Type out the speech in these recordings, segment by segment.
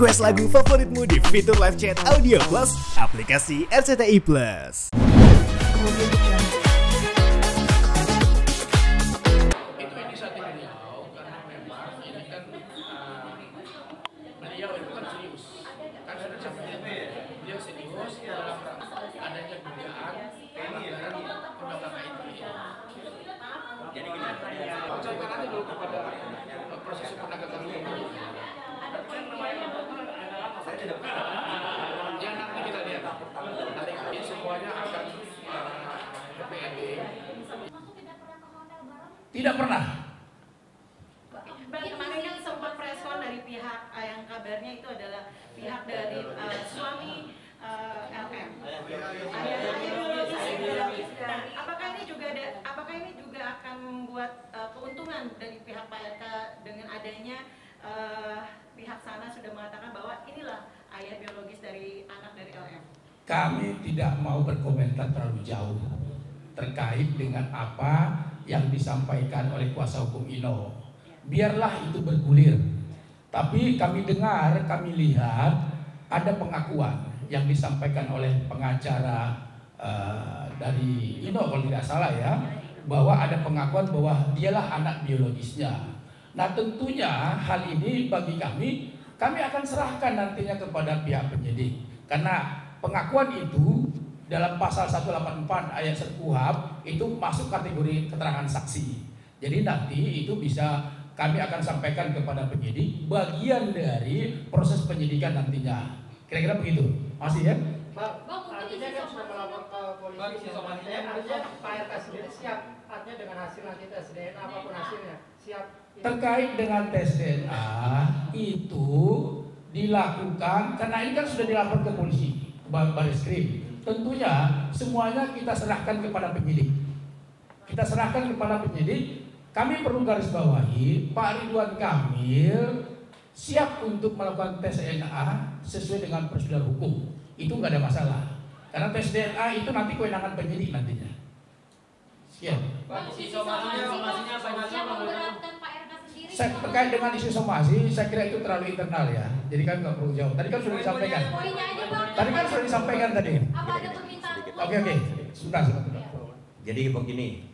Request lagu favoritmu di fitur live chat Audio Plus aplikasi RCTI Plus. Itu inisiatif beliau karena memang ini kan beliau itu kan serius, kan sudah disampaikan beliau serius dalam adanya dugaan pelanggaran undang-undang ITE. Jadi gini, ucapkan aja dulu kepada proses penegakan hukum. Yang nanti kita lihat, nanti kami semuanya akan PPND. Tidak pernah. Kemarin kan sempat preskon dari pihak yang kabarnya itu adalah pihak dari suami LM. Nah, apakah ini juga akan membuat keuntungan dari pihak Pak RK dengan adanya pihak sana sudah mengatakan bahwa inilah ayah biologis dari anak dari LM? Kami tidak mau berkomentar terlalu jauh terkait dengan apa yang disampaikan oleh kuasa hukum Ino. Biarlah itu bergulir. Tapi kami dengar, kami lihat ada pengakuan yang disampaikan oleh pengacara dari Ino kalau tidak salah ya, bahwa ada pengakuan bahwa dialah anak biologisnya. Nah tentunya hal ini bagi kami akan serahkan nantinya kepada pihak penyidik. Karena pengakuan itu dalam pasal 184 ayat 1 KUHP itu masuk kategori keterangan saksi. Jadi nanti itu bisa kami akan sampaikan kepada penyidik bagian dari proses penyidikan nantinya. Kira-kira begitu. Masih ya? Bang, artinya kan sudah melapor ke polisi. Artinya Pak RK sendiri siap, artinya dengan hasil nanti tes DNA apapun hasilnya siap. Terkait dengan tes DNA itu dilakukan karena ini kan sudah dilapor ke polisi, ke Barreskrim. Tentunya semuanya kita serahkan kepada penyidik. Kita serahkan kepada penyidik. Kami perlu garis bawahi Pak Ridwan Kamil siap untuk melakukan tes DNA sesuai dengan prosedur hukum. Itu nggak ada masalah. Karena tes DNA itu nanti kewenangan penyidik nantinya. Sekian. Terkait dengan isu somasi, saya kira itu terlalu internal ya. Jadi kan nggak perlu jawab. Tadi kan sudah disampaikan. Tadi. Oke. Sudah. Jadi begini,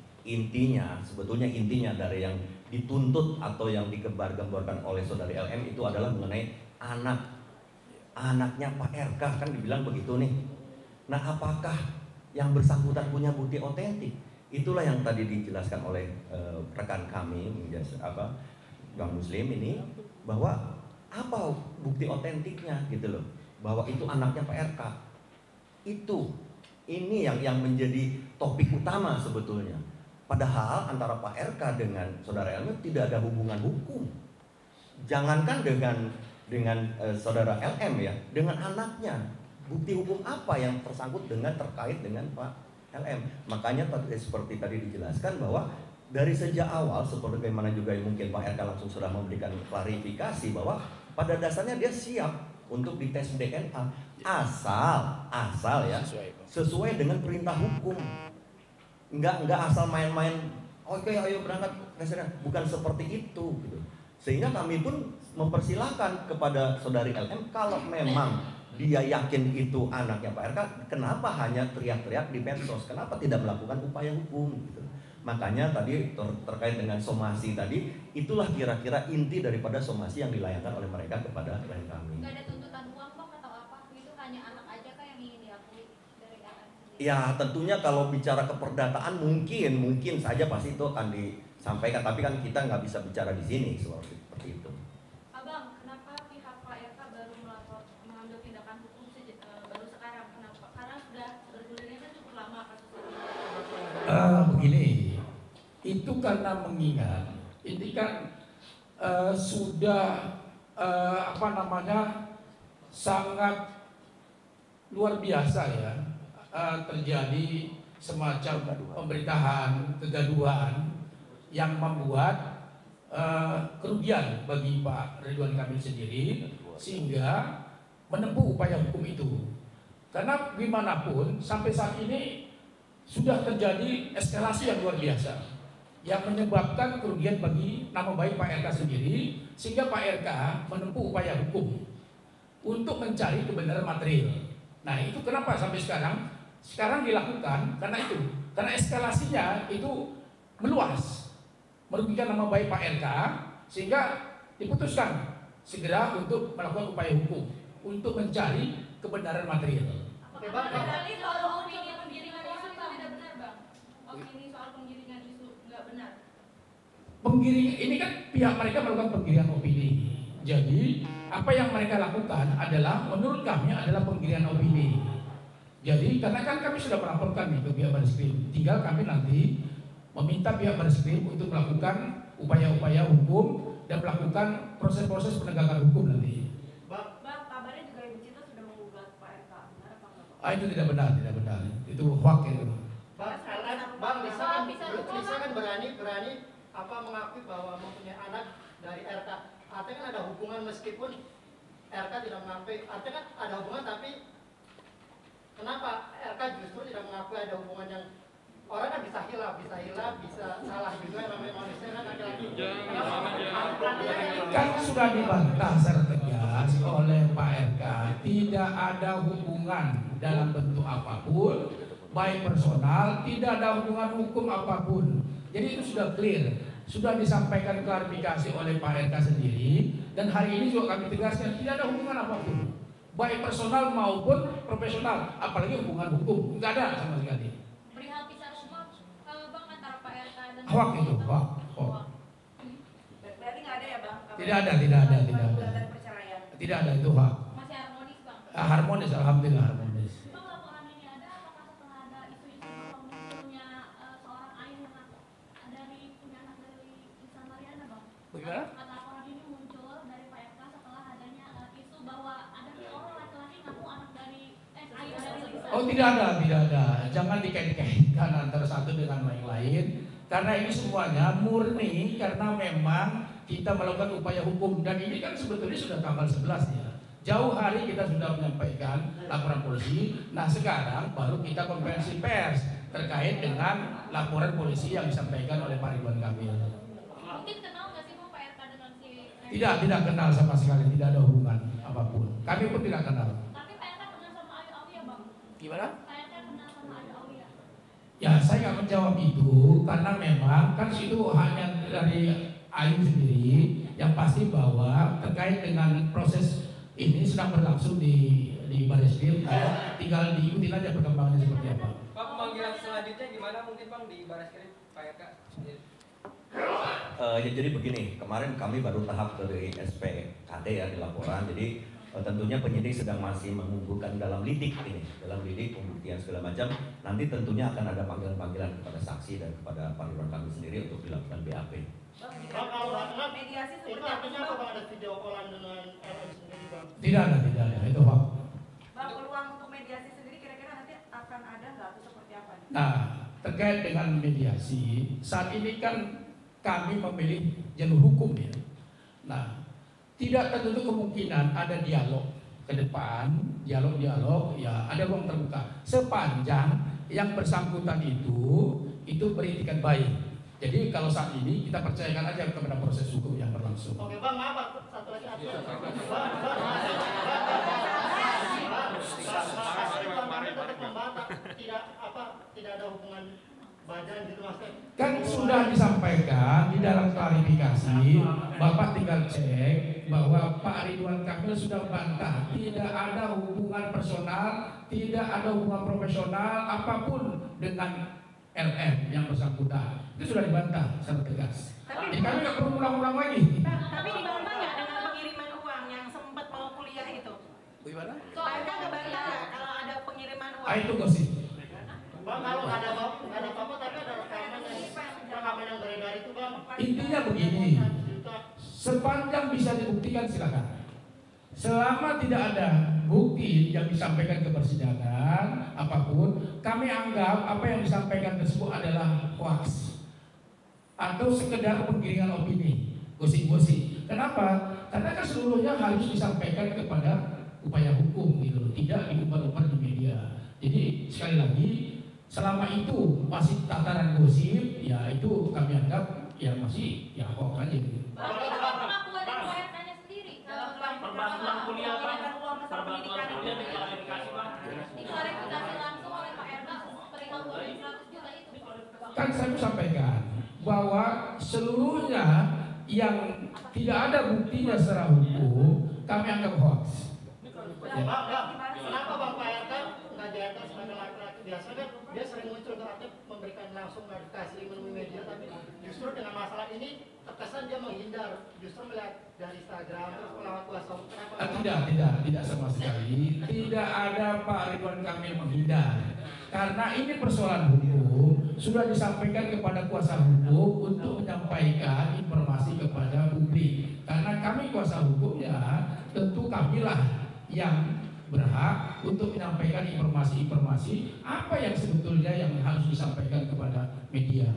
sebetulnya intinya dari yang dituntut atau yang digembar-gemborkan oleh saudari LM itu adalah mengenai anaknya Pak RK, kan dibilang begitu nih. Nah, apakah yang bersangkutan punya bukti otentik? Itulah yang tadi dijelaskan oleh rekan kami, Bang Muslim ini, bahwa apa bukti otentiknya gitu loh, bahwa itu anaknya Pak RK. Ini yang menjadi topik utama sebetulnya. Padahal antara Pak RK dengan saudara LM tidak ada hubungan hukum. Jangankan dengan saudara LM ya, dengan anaknya. Bukti hukum apa yang tersangkut terkait dengan Pak LM? Makanya seperti tadi dijelaskan bahwa dari sejak awal, seperti bagaimana juga mungkin Pak RK langsung sudah memberikan klarifikasi bahwa pada dasarnya dia siap untuk dites DNA asal ya sesuai dengan perintah hukum. Enggak asal main-main. Oke, ayo berangkat tesnya. Bukan seperti itu gitu. Sehingga kami pun mempersilahkan kepada saudari LM kalau memang dia yakin itu anaknya Pak RK, kenapa hanya teriak-teriak di medsos? Kenapa tidak melakukan upaya hukum gitu. Makanya tadi terkait dengan somasi tadi, itulah kira-kira inti daripada somasi yang dilayangkan oleh mereka kepada klien kami. Nggak ada tuntutan uang Bang atau apa? Itu hanya anak aja kan yang ingin diakui dari LM sendiri? Ya tentunya kalau bicara keperdataan mungkin saja pasti itu akan disampaikan, tapi kan kita nggak bisa bicara di sini seperti itu. Abang, kenapa pihak Pak RK baru mengambil tindakan hukum baru sekarang? Kenapa? Karena sudah bergulirnya kan cukup lama kasus ini. Begini, itu karena mengingat ini kan sudah sangat luar biasa ya, terjadi semacam pemberitaan kegaduhan yang membuat kerugian bagi Pak Ridwan Kamil sendiri sehingga menempuh upaya hukum itu. Karena gimana pun sampai saat ini sudah terjadi eskalasi yang luar biasa yang menyebabkan kerugian bagi nama baik Pak RK sendiri, sehingga Pak RK menempuh upaya hukum. untuk mencari kebenaran material. Nah itu kenapa sampai sekarang dilakukan karena itu, karena eskalasinya itu meluas, merugikan nama baik Pak RK, sehingga diputuskan segera untuk melakukan upaya hukum untuk mencari kebenaran material. Oke Bang, Berarti soal opini penggiringan isu itu tidak benar Bang? Opini soal penggiringan isu nggak benar? Penggiring ini kan pihak mereka melakukan penggiringan opini. Jadi apa yang mereka lakukan adalah menurut kami adalah penggiringan opini. Jadi karena kan kami sudah melaporkan nih ke pihak Barreskrim, tinggal kami nanti meminta pihak Barreskrim untuk melakukan upaya-upaya hukum dan melakukan proses-proses penegakan hukum nanti. Bang, Kabarnya juga Ibu Cita sudah menggugat Pak RK, benar apa enggak? Itu tidak benar, itu hoax itu. Bang bisa kan berani apa mengakui bahwa mempunyai anak dari RK. Artinya kan ada hubungan meskipun RK tidak mengakui. Artinya kan ada hubungan tapi kenapa RK justru tidak mengakui ada hubungan yang orang kan bisa hilaf, bisa salah juga namanya manusia kan laki-laki. Kan sudah dibantah secara tegas oleh Pak RK, tidak ada hubungan dalam bentuk apapun, baik personal, tidak ada hubungan hukum apapun. Jadi itu sudah clear, sudah disampaikan klarifikasi oleh Pak RK sendiri, dan hari ini juga kami tegaskan tidak ada hubungan apapun, baik personal maupun profesional, apalagi hubungan hukum, nggak ada sama sekali. Perihal pisah rumah, Bang, antara Pak RK dan Hoax itu, hoax. Berarti nggak ada ya Bang? Tidak ada. Gugatan perceraian. Tidak ada, itu hoax. masih harmonis Bang? Harmonis, alhamdulillah harmonis. Bang, laporan ini ada apakah setelah ada isu-isu bahwa munculnya seorang ayah yang punya anak dari Lisa Mariana Bang? Bagaimana? Laporan ini muncul dari Pak RK setelah adanya isu bahwa ada seorang laki-laki ngaku anak dari ayah dari Lisa. Oh tidak ada. Jangan dikait-kaitkan antara satu dengan lain-lain. Karena ini semuanya murni karena memang kita melakukan upaya hukum. Dan ini kan sebetulnya sudah tanggal 11 ya. Jauh hari kita sudah menyampaikan laporan polisi. Nah sekarang baru kita konferensi pers terkait dengan laporan polisi yang disampaikan oleh Pak Ridwan Kamil. Mungkin kenal nggak sih Bang Pak RK dengan si? Tidak kenal sama sekali, tidak ada hubungan apapun. Kami pun tidak kenal. Tapi Pak RK kenal sama Ayu Aulia Bang? Gimana? Pak RK kenal sama Ayu Aulia? Ya saya nggak menjawab itu karena memang kan itu hanya dari Ayu sendiri. Yang pasti bahwa terkait dengan proses ini sedang berlangsung di Barreskrim, tinggal diikuti aja perkembangannya seperti apa. Pak, pemanggilan selanjutnya gimana mungkin Bang di Barreskrim Pak RK sendiri? Ya jadi begini, kemarin kami baru tahap dari SPKD ya di laporan, jadi tentunya penyidik sedang masih mengumpulkan dalam lidik pembuktian segala macam. Nanti tentunya akan ada panggilan-panggilan kepada saksi dan kepada Pak Ridwan Kamil sendiri untuk dilakukan BAP. Bang, kalau nggak kenal, mediasi itu seperti apa artinya sih, apa Bang? Bang? Ada video callan dengan RM sendiri Bang? Tidak ada, itu hoax. Bang, peluang untuk mediasi sendiri kira-kira nanti akan ada nggak atau seperti apa? Nah, terkait dengan mediasi, saat ini kan kami memilih jalur hukum ya. Nah, tidak tertutup kemungkinan ada dialog ke depan, dialog ya ada ruang terbuka sepanjang yang bersangkutan itu beritikat baik. Jadi kalau saat ini kita percayakan aja kepada proses hukum yang berlangsung. Oke Bang, maaf satu lagi tidak ada hubungan badan gitu Mas. Kan sudah disampaikan di dalam klarifikasi, Bapak tinggal cek bahwa Pak Ridwan Kamil sudah bantah tidak ada hubungan personal, tidak ada hubungan profesional apapun dengan LM yang bersangkutan. Itu sudah dibantah secara tegas. Jadi kami nggak perlu ulang-ulang lagi. Tapi dibantah nggak dengan pengiriman uang yang sempat mau kuliah itu? Bagaimana? Soalnya nggak bantah nggak kalau ada pengiriman uang? Itu gosip. Bang, kalau nggak ada apa-apa tapi ada rekaman yang beredar itu Bang. Intinya begini, sepanjang bisa dibuktikan silakan. Selama tidak ada bukti yang disampaikan ke persidangan apapun, kami anggap apa yang disampaikan tersebut adalah hoax atau sekedar penggiringan opini, gosip-gosip. Kenapa? Karena kan seluruhnya harus disampaikan kepada upaya hukum gitu loh, tidak diumbar-umbar di media. Jadi sekali lagi, selama itu masih tataran gosip, ya itu kami anggap ya masih ya hoax aja gitu. Pengakuan dari Pak RK-nya sendiri. Permasalahan kuliah Bang. kan saya sampaikan bahwa seluruhnya yang tidak ada buktinya secara hukum kami anggap hoax. Ya. Kenapa Bang Pak RK nggak diangkat sebagai laki-laki? Biasanya kan dia sering muncul ke aktif memberikan langsung klarifikasi menemui media, tapi justru dengan masalah ini terkesan dia menghindar, justru melihat dari Instagram terus melawat kuasa hukum. Tidak sama sekali. Tidak ada Pak Ridwan Kamil menghindar. Karena ini persoalan hukum sudah disampaikan kepada kuasa hukum untuk menyampaikan informasi kepada publik. Karena kami kuasa hukumnya, tentu kamilah yang berhak untuk menyampaikan informasi-informasi apa yang sebetulnya yang harus disampaikan kepada media.